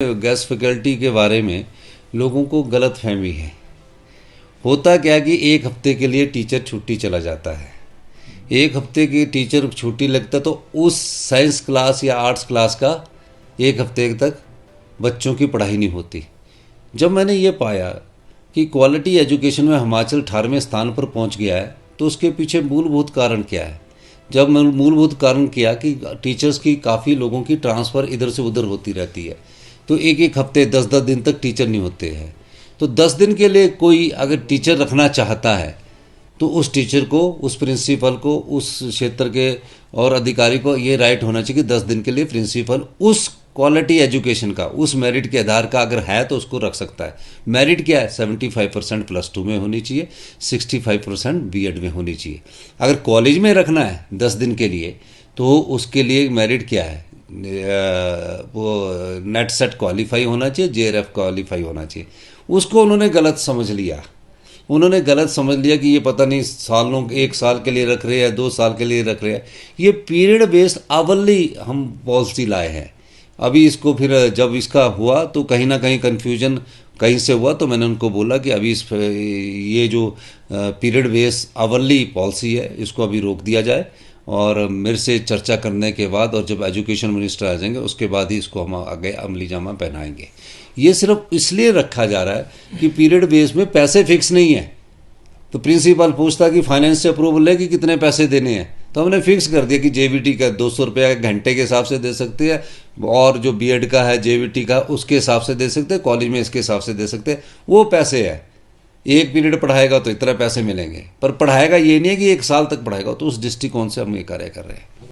Guest faculty के बारे में लोगों को गलत फहमी है। होता क्या कि एक हफ्ते के लिए टीचर छुट्टी चला जाता है। एक हफ्ते की टीचर छुट्टी लगता तो उस साइंस क्लास या आर्ट्स क्लास का एक हफ्ते तक बच्चों की पढ़ाई नहीं होती। जब मैंने ये पाया कि क्वालिटी एजुकेशन में हिमाचल 18वें स्थान पर पहुंच गया है तो उसके पीछे मूलभूत कारण क्या है। जब मैं मूलभूत कारण किया कि टीचर्स की काफ़ी लोगों की ट्रांसफ़र इधर से उधर होती रहती है, तो एक एक हफ्ते 10-10 दिन तक टीचर नहीं होते हैं। तो 10 दिन के लिए कोई अगर टीचर रखना चाहता है तो उस टीचर को, उस प्रिंसिपल को, उस क्षेत्र के और अधिकारी को ये राइट होना चाहिए कि 10 दिन के लिए प्रिंसिपल उस क्वालिटी एजुकेशन का, उस मेरिट के आधार का अगर है तो उसको रख सकता है। मेरिट क्या है? 75% +2 में होनी चाहिए, 65% बीएड में होनी चाहिए। अगर कॉलेज में रखना है 10 दिन के लिए तो उसके लिए मेरिट क्या है? वो नेट सेट क्वालिफाई होना चाहिए, जेआरएफ क्वालिफाई होना चाहिए। उसको उन्होंने गलत समझ लिया। उन्होंने गलत समझ लिया कि ये पता नहीं सालों, 1 साल के लिए रख रहे हैं, 2 साल के लिए रख रहे हैं। ये पीरियड बेस्ड आवली हम पॉलिसी लाए हैं। अभी इसको फिर जब इसका हुआ तो कहीं ना कहीं कन्फ्यूजन कहीं से हुआ, तो मैंने उनको बोला कि अभी ये जो पीरियड बेस्ड आवली पॉलिसी है इसको अभी रोक दिया जाए और मेरे से चर्चा करने के बाद और जब एजुकेशन मिनिस्टर आ जाएंगे उसके बाद ही इसको हम आगे अमली जामा पहनाएंगे। ये सिर्फ इसलिए रखा जा रहा है कि पीरियड बेस में पैसे फिक्स नहीं है। तो प्रिंसिपल पूछता कि फाइनेंस से अप्रूवल है कि कितने पैसे देने हैं, तो हमने फिक्स कर दिया कि जेवीटी का 200 रुपया घंटे के हिसाब से दे सकते हैं और जो बीएड का है जेवीटी का उसके हिसाब से दे सकते हैं, कॉलेज में इसके हिसाब से दे सकते हैं। वो पैसे है, एक पीरियड पढ़ाएगा तो इतना पैसे मिलेंगे, पर पढ़ाएगा ये नहीं है कि 1 साल तक पढ़ाएगा। तो उस दृष्टिकोण से हम ये कार्य कर रहे हैं।